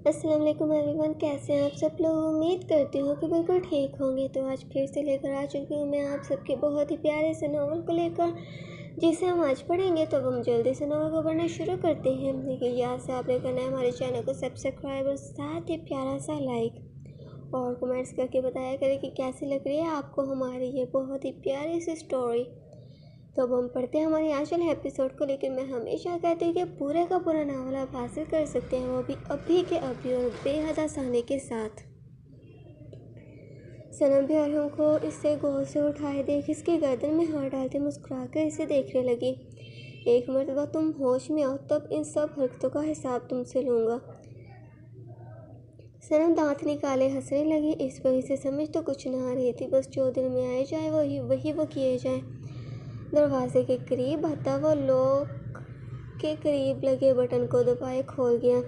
السلام علیکم every one, کیسے ہیں آپ سب لوگ؟ امید کرتی ہوں کہ بالکل ٹھیک ہوں گے۔ تو آج پھر سے لے کر آ چکی ہوں میں آپ سب کے بہت ہی پیارے سے ناول کو لے کر، جسے ہم آج پڑھیں گے۔ تو ہم جلدی سے ناول کو پڑھنا شروع کرتے ہیں، لیکن یہاں سے آپ نے کرنا ہے ہمارے چینل کو سبسکرائب اور ساتھ ہی پیارا سا لائک اور کمنٹس کر کے بتایا کریں کہ کیسی لگ رہی ہے آپ کو ہماری یہ بہت ہی پیاری سی اسٹوری۔ تو اب ہم پڑھتے ہیں ہمارے آج والے ایپیسوڈ کو، لیکن میں ہمیشہ کہتی ہوں کہ پورے کا پورا ناول آپ حاصل کر سکتے ہیں، وہ بھی ابھی کے ابھی اور بے حد آسانی کے ساتھ۔ صنم بھی ارحم کو اس سے غور سے اٹھائے دیکھ اس کی گردن میں ہاتھ ڈالتے مسکرا کر اسے دیکھنے لگی۔ ایک مرتبہ تم ہوش میں آؤ تب ان سب حرکتوں کا حساب تم سے لوں گا۔ صنم دانت نکالے ہنسنے لگی، اس وقت اسے سمجھ تو کچھ نہ آ رہی تھی، بس جو دل میں آئے جائے وہی وہ کیے جائیں۔ دروازے کے قریب آتا وہ لوک کے قریب لگے بٹن کو دبائے کھول گیا،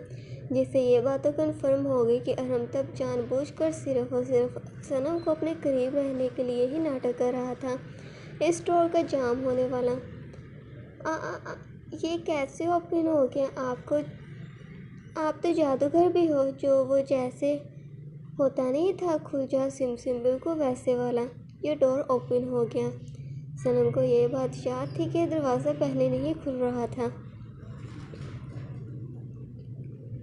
جس سے یہ بات تو کنفرم ہو گئی کہ ارحم تب جان بوجھ کر صرف اور صرف صنم کو اپنے قریب رہنے کے لیے ہی ناٹک کر رہا تھا۔ اس ڈور کا جام ہونے والا یہ کیسے اوپن ہو گیا؟ آپ تو جادوگر بھی ہو، جو وہ جیسے ہوتا نہیں تھا کھل جا سم سم، بالکل ویسے والا۔ یہ ڈور اوپن ہو گیا۔ صنم کو یہ بات یاد تھی کہ دروازہ پہلے نہیں کھل رہا تھا۔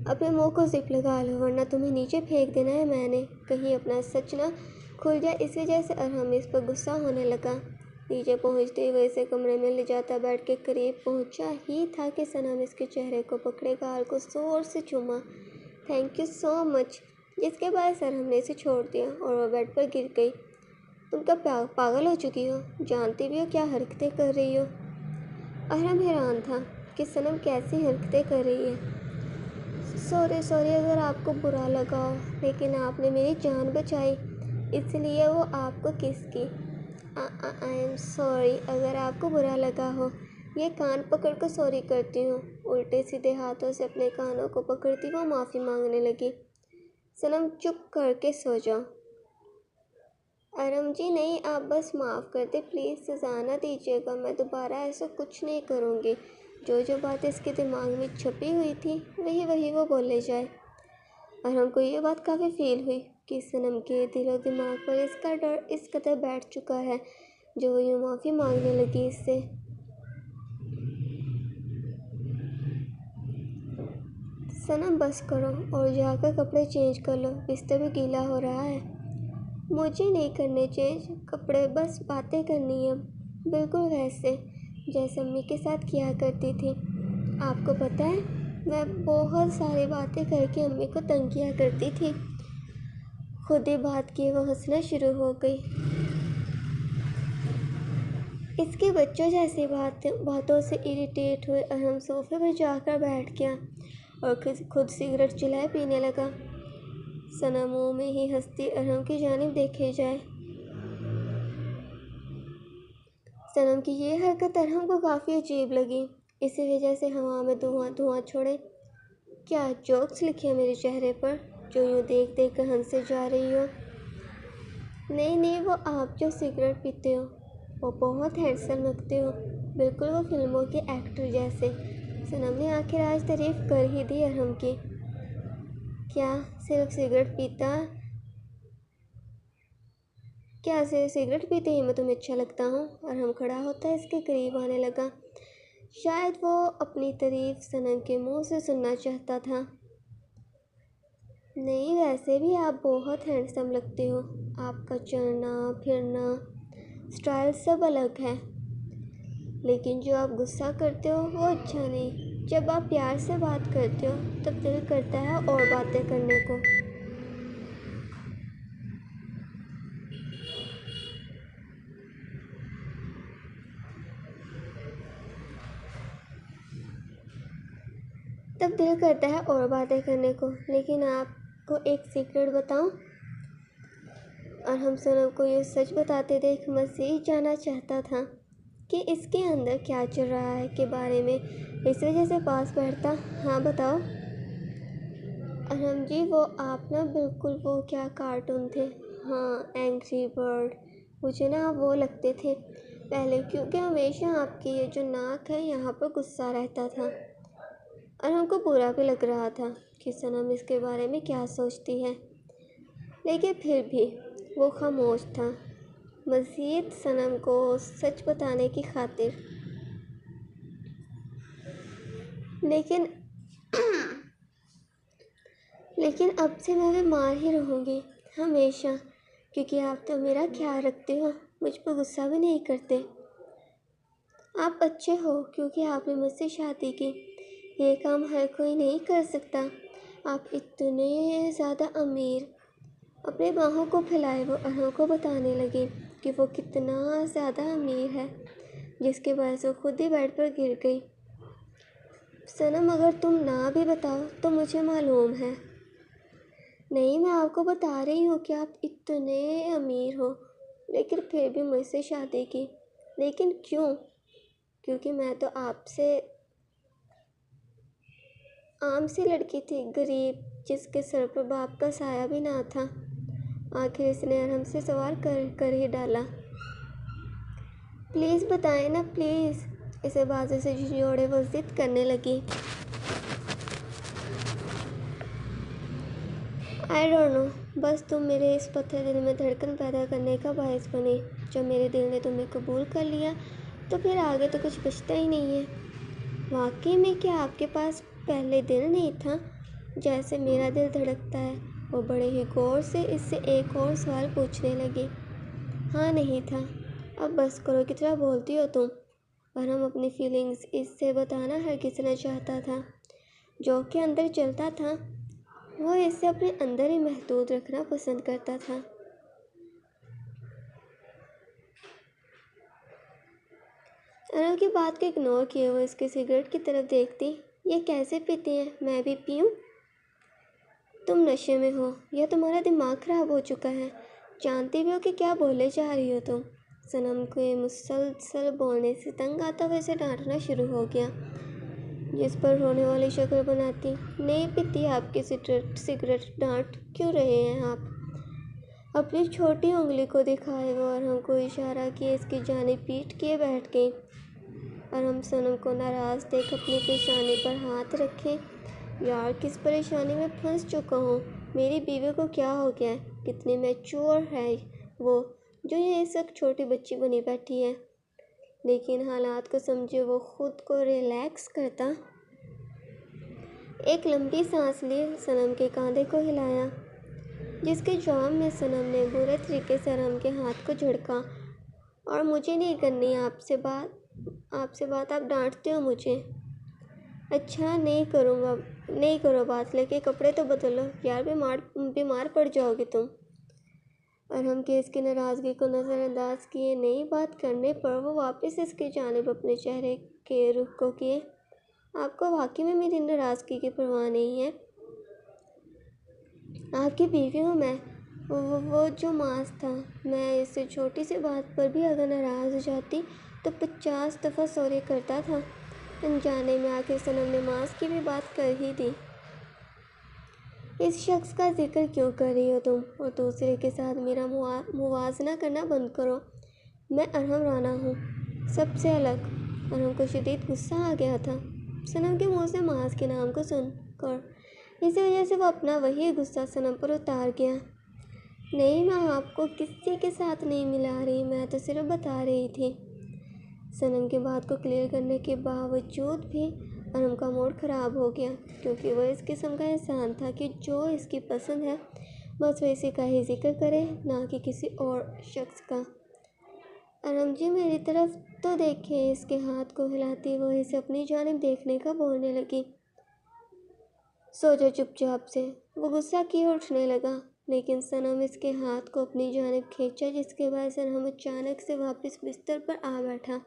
اپنے منہ کو زپ لگا لو ورنہ تمہیں نیچے پھینک دینا ہے میں نے، کہیں اپنا سچ نہ کھل جائے۔ اس وجہ سے ارحم اس پر غصہ ہونے لگا۔ نیچے پہنچتے ہوئے اسے کمرے میں لے جاتا بیڈ کے قریب پہنچا ہی تھا کہ صنم اس کے چہرے کو پکڑے گال کو زور سے چوما۔ تھینک یو سو مچ، جس کے باعث ارحم نے اسے چھوڑ دیا اور وہ بیڈ پر گر گئی۔ تم کیا پاگل ہو چکی ہو؟ جانتی بھی ہو کیا حرکتیں کر رہی ہو؟ ارحم حیران تھا کہ صنم کیسی حرکتیں کر رہی ہے۔ سوری اگر آپ کو برا لگا ہو، لیکن آپ نے میری جان بچائی، اس لیے وہ آپ کو کس کی۔ آئی ایم سوری اگر آپ کو برا لگا ہو۔ یہ کان پکڑ کر سوری کرتی ہوں۔ الٹے سیدھے ہاتھوں سے اپنے کانوں کو پکڑتی وہ معافی مانگنے لگی۔ صنم چپ کر کے سو جاؤ۔ ارحم جی نہیں، آپ بس معاف کر دیں پلیز، سزا نہ دیجیے گا، میں دوبارہ ایسا کچھ نہیں کروں گی۔ جو باتیں اس کے دماغ میں چھپی ہوئی تھی وہی وہ بولے جائے۔ ارحم کو یہ بات کافی فیل ہوئی کہ صنم کے دل و دماغ پر اس کا ڈر اس قدر بیٹھ چکا ہے جو وہ یوں معافی مانگنے لگی اس سے۔ صنم بس کرو اور جا کر کپڑے چینج کر لو، بستر بھی گیلا ہو رہا ہے۔ مجھے نہیں کرنے چینج کپڑے، بس باتیں کرنی ہیں، بالکل ویسے جیسے امی کے ساتھ کیا کرتی تھی۔ آپ کو پتہ ہے میں بہت ساری باتیں کر کے امی کو تنگ کیا کرتی تھی۔ خود ہی بات کی وہ ہنسنا شروع ہو گئی۔ اس کے بچوں جیسی باتوں سے اریٹیٹ ہوئے ارحم صوفے پر جا کر بیٹھ گیا اور خود سگریٹ جلائے پینے لگا۔ صنم منہ میں ہی ہنستی ارحم کی جانب دیکھے جائے۔ صنم کی یہ حرکت ارحم کو کافی عجیب لگی، اسی وجہ سے ہوا میں دھواں چھوڑے۔ کیا جوکس لکھے میرے چہرے پر جو یوں دیکھ کر ہنسے جا رہی ہو؟ نہیں، وہ آپ جو سگریٹ پیتے ہو، وہ بہت ہینڈسم لگتے ہو، بالکل وہ فلموں کے ایکٹر جیسے۔ صنم نے آخر آج تعریف کر ہی دی ارحم کی۔ کیا صرف سگریٹ پیتے ہی میں تمہیں اچھا لگتا ہوں؟ ارحم کھڑا ہوتا اس کے قریب آنے لگا۔ شاید وہ اپنی تعریف صنم کے منہ سے سننا چاہتا تھا۔ نہیں، ویسے بھی آپ بہت ہینڈسم لگتے ہو، آپ کا چلنا پھرنا اسٹائل سب الگ ہے، لیکن جو آپ غصہ کرتے ہو وہ اچھا نہیں۔ جب آپ پیار سے بات کرتے ہو تب دل کرتا ہے اور باتیں کرنے کو۔ لیکن آپ کو ایک سیکرٹ بتاؤں؟ ارحم صنم کو یہ سچ بتاتے دیکھ مزید جاننا چاہتا تھا کہ اس کے اندر کیا چل رہا ہے کے بارے میں، اس وجہ سے پاس بیٹھتا۔ ہاں بتاؤ ارحم جی، وہ آپ نا بالکل وہ کیا کارٹون تھے، ہاں اینگری برڈ، مجھے نا وہ لگتے تھے پہلے، کیونکہ ہمیشہ آپ کی یہ جو ناک ہے یہاں پر غصہ رہتا تھا۔ ارحم کو برا بھی لگ رہا تھا کہ صنم اس کے بارے میں کیا سوچتی ہے، لیکن پھر بھی وہ خاموش تھا، مزید صنم کو سچ بتانے کی خاطر۔ لیکن اب سے میں بیمار ہی رہوں گی ہمیشہ، کیونکہ آپ تو میرا خیال رکھتے ہو، مجھ پر غصہ بھی نہیں کرتے۔ آپ اچھے ہو کیونکہ آپ نے مجھ سے شادی کی، یہ کام ہر کوئی نہیں کر سکتا۔ آپ اتنے زیادہ امیر۔ اپنے باہوں کو پھیلائے وہ ارہم کو بتانے لگی کہ وہ کتنا زیادہ امیر ہے، جس کے باعث وہ خود ہی بیڈ پر گر گئی۔ صنم اگر تم نہ بھی بتاؤ تو مجھے معلوم ہے۔ نہیں، میں آپ کو بتا رہی ہوں کہ آپ اتنے امیر ہو، لیکن پھر بھی مجھ سے شادی کی۔ لیکن کیوں؟ کیونکہ میں تو آپ سے عام سی لڑکی تھی، غریب، جس کے سر پر باپ کا سایہ بھی نہ تھا۔ آخر اس نے ارہم سے سوال کر ہی ڈالا۔ پلیز بتائیں نا، پلیز، اسے بازو سے جھنجھوڑے وہ ضد کرنے لگی۔ آئی ڈونٹ نو، بس تم میرے اس پتھر دل میں دھڑکن پیدا کرنے کا باعث بنی۔ جب میرے دل نے تمہیں قبول کر لیا تو پھر آگے تو کچھ بچتا ہی نہیں ہے۔ واقعی میں کیا آپ کے پاس پہلے دل نہیں تھا، جیسے میرا دل دھڑکتا ہے؟ وہ بڑے ہی غور سے اس سے ایک اور سوال پوچھنے لگی۔ ہاں، نہیں تھا۔ اب بس کرو، کتنا بولتی ہو تم۔ ارہم اپنی فیلنگز اس سے بتانا ہرگز نہ چاہتا تھا۔ جو کہ اندر چلتا تھا، وہ اسے اپنے اندر ہی محدود رکھنا پسند کرتا تھا۔ ارہم کی بات کو اگنور کیے وہ اس کے سگریٹ کی طرف دیکھتی۔ یہ کیسے پیتی ہیں؟ میں بھی پیوں؟ تم نشے میں ہو یا تمہارا دماغ خراب ہو چکا ہے؟ جانتی بھی ہو کہ کیا بولے جا رہی ہو تم؟ صنم کے مسلسل بولنے سے تنگ آتا ہوا اسے ڈانٹنا شروع ہو گیا، جس پر رونے والی شکل بناتی۔ نہیں پیتی آپ کی سگریٹ، ڈانٹ کیوں رہے ہیں آپ؟ اپنی چھوٹی انگلی کو دکھائے وہ ارہم کو اشارہ کیے اس کی جانب پیٹھ کیے بیٹھ گئی۔ ارہم صنم کو ناراض دیکھ اپنی پیشانی پر ہاتھ رکھے۔ یار، کس پریشانی میں پھنس چکا ہوں۔ میری بیوی کو کیا ہو گیا ہے؟ کتنی میچور ہے وہ، جو یہ اس وقت چھوٹی بچی بنی بیٹھی ہے۔ لیکن حالات کو سمجھے وہ خود کو ریلیکس کرتا۔ ایک لمبی سانس لی، صنم کے کاندھے کو ہلایا، جس کے جواب میں صنم نے برے طریقے سے ارہم کے ہاتھ کو جھڑکا۔ اور مجھے نہیں کرنی آپ سے بات، آپ ڈانٹتے ہو مجھے۔ اچھا، نہیں کرو بات، لیکن کپڑے تو بدلو، یار بیمار پڑ جاؤ گی تم۔ ارہم کے اس کی ناراضگی کو نظر انداز کیے نئی بات کرنے پر وہ واپس اس کی جانب اپنے چہرے کے رخ کو کیے۔ آپ کو واقعی میں میری ناراضگی کی پرواہ نہیں ہے؟ آپ کی بیوی ہوں میں، وہ جو ماس تھا، میں اس سے چھوٹی سی بات پر بھی اگر ناراض ہو جاتی تو 50 دفعہ سوری کرتا تھا۔ انجانے میں آخر صنم نے ماس کی بھی بات کر ہی دی۔ اس شخص کا ذکر کیوں کر رہی ہو تم؟ اور دوسرے کے ساتھ میرا موازنہ کرنا بند کرو۔ میں ارہم رانا ہوں، سب سے الگ۔ ارہم کو شدید غصہ آ گیا تھا صنم کے منہ سے ماس کے نام کو سن کر۔ اسی وجہ سے وہ اپنا وہی غصہ صنم پر اتار گیا۔ نہیں، میں آپ کو کسی کے ساتھ نہیں ملا رہی، میں تو صرف بتا رہی تھی۔ صنم کی بات کو کلیئر کرنے کے باوجود بھی ارہم کا موڈ خراب ہو گیا، کیونکہ وہ اس قسم کا انسان تھا کہ جو اس کی پسند ہے بس وہ اسی کا ہی ذکر کرے، نہ کہ کسی اور شخص کا۔ ارہم جی، میری طرف تو دیکھیں، اس کے ہاتھ کو ہلاتی وہ اسے اپنی جانب دیکھنے کا بولنے لگی۔ سو جاؤ چپ چاپ سے۔ وہ غصہ کیے اٹھنے لگا، لیکن صنم اس کے ہاتھ کو اپنی جانب کھینچا، جس کے باعث ارہم اچانک سے واپس بستر پر آ بیٹھا۔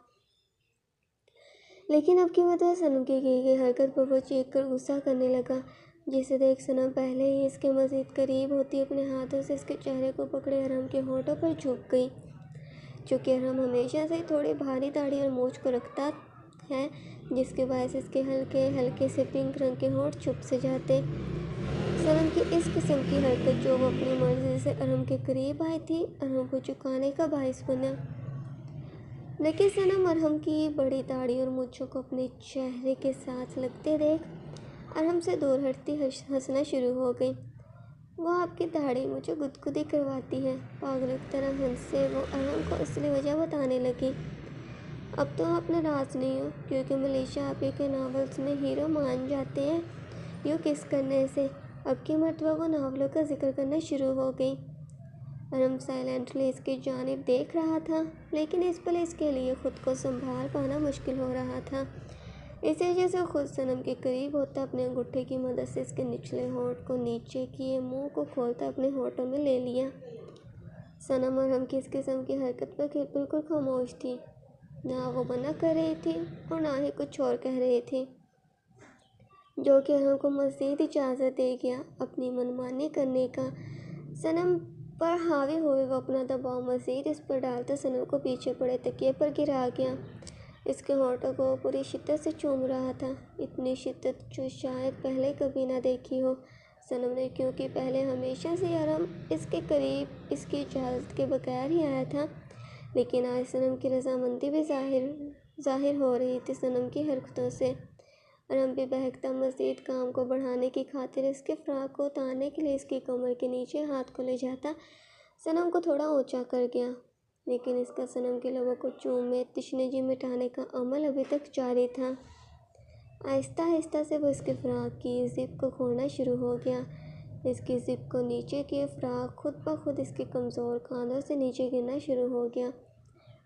لیکن اب کی مرتبہ صنم کی کی گئی حرکت پر وہ چیخ کر غصہ کرنے لگا، جسے دیکھ صنم پہلے ہی اس کے مزید قریب ہوتی اپنے ہاتھوں سے اس کے چہرے کو پکڑے ارہم کے ہونٹوں پر جھک گئی۔ چونکہ ارہم ہمیشہ سے تھوڑی بھاری داڑھی اور مونچھ کو رکھتا ہے، جس کے باعث اس کے ہلکے سے پنک رنگ کے ہونٹ چھپ سے جاتے۔ صنم کی اس قسم کی حرکت، جو وہ اپنی مرضی سے ارہم کے قریب آئی تھی، ارہم کو جھکانے کا باعث بنا۔ لیکن صنم ارہم کی بڑی داڑھی اور مونچھوں کو اپنے چہرے کے ساتھ لگتے دیکھ ارحم سے دور ہٹتی ہنسنا شروع ہو گئی۔ وہ آپ کی داڑھی مجھے گدگدی کرواتی ہے، پاگلوں کی طرح ہنسے وہ ارحم کو اصلی وجہ بتانے لگی۔ اب تم اپنا راز نہیں ہو، کیونکہ ملیشا آپ ہی کے ناولز میں ہیرو مان جاتے ہیں یوں کس کرنے سے۔ اب کی مرتبہ وہ ناولوں کا ذکر کرنا شروع ہو گئی۔ ارحم سائلنٹلی اس کی جانب دیکھ رہا تھا، لیکن اس پل اس کے لیے خود کو سنبھال پانا مشکل ہو رہا تھا۔ اسی وجہ سے خود صنم کے قریب ہوتا اپنے انگوٹھے کی مدد سے اس کے نچلے ہونٹ کو نیچے کیے منہ کو کھولتا اپنے ہونٹوں میں لے لیا۔ صنم ارحم کی اس قسم کی حرکت پر بالکل خاموش تھی، نہ وہ منع کر رہی تھی اور نہ ہی کچھ اور کہہ رہی تھی، جو کہ ارحم کو مزید اجازت دے گیا اپنی منمانی کرنے کا۔ صنم پر حاوی ہوئے وہ اپنا دباؤ مزید اس پر ڈالتا صنم کو پیچھے پڑے تکیے پر گرا گیا۔ اس کے ہونٹوں کو وہ پوری شدت سے چوم رہا تھا، اتنی شدت جو شاید پہلے کبھی نہ دیکھی ہو صنم نے، کیونکہ پہلے ہمیشہ سے ارحم اس کے قریب اس کی اجازت کے بغیر ہی آیا تھا، لیکن آج صنم کی رضامندی بھی ظاہر ہو رہی تھی صنم کی حرکتوں سے۔ ارحم بھی بہکتا مزید کام کو بڑھانے کی خاطر اس کے فراق کو اتارنے کے لیے اس کی کمر کے نیچے ہاتھ کو لے جاتا صنم کو تھوڑا اونچا کر گیا، لیکن اس کا صنم کے لبوں کو چومے تشنگی مٹانے کا عمل ابھی تک جاری تھا۔ آہستہ آہستہ سے وہ اس کے فراق کی زپ کو کھولنا شروع ہو گیا۔ اس کی زپ کو نیچے کیے فراق خود بخود اس کے کمزور کاندھوں سے نیچے گرنا شروع ہو گیا۔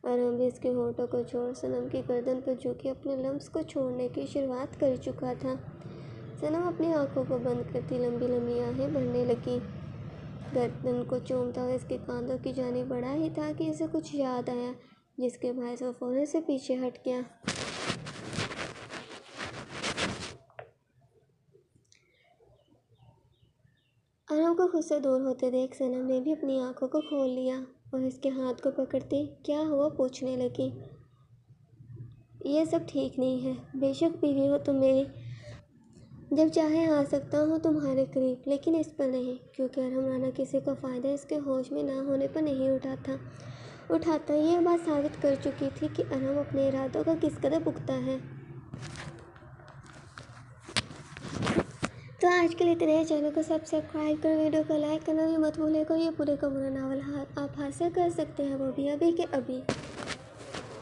ارحم بھی اس کے ہونٹوں کو چھوڑ صنم کی گردن پر جھکے اپنے لمس کو چھوڑنے کی شروعات کر چکا تھا۔ صنم اپنی آنکھوں کو بند کرتی لمبی لمبی آہیں بھرنے لگی۔ گردن کو چومتا ہوا اس کے کاندھوں کی جانب بڑھا ہی تھا کہ اسے کچھ یاد آیا، جس کے باعث وہ فوراً سے پیچھے ہٹ گیا۔ ارحم کو خود سے دور ہوتے دیکھ صنم نے بھی اپنی آنکھوں کو کھول لیا اور اس کے ہاتھ کو پکڑتی کیا ہوا پوچھنے لگی۔ یہ سب ٹھیک نہیں ہے، بے شک بیوی ہو تم میری، جب چاہے آ سکتا ہوں تمہارے قریب، لیکن اس پر نہیں، کیونکہ ارحم رانا کسی کا فائدہ اس کے ہوش میں نہ ہونے پر نہیں اٹھاتا۔ یہ بات ثابت کر چکی تھی کہ ارحم اپنے ارادوں کا کس قدر پختہ ہے۔ تو آج کے لیے اتنے ہی، چینل کو سبسکرائب کر ویڈیو کو لائک کرنا بھی مت بھولے گا۔ یہ پورے کا پورا ناول آپ حاصل کر سکتے ہیں وہ بھی ابھی کے ابھی۔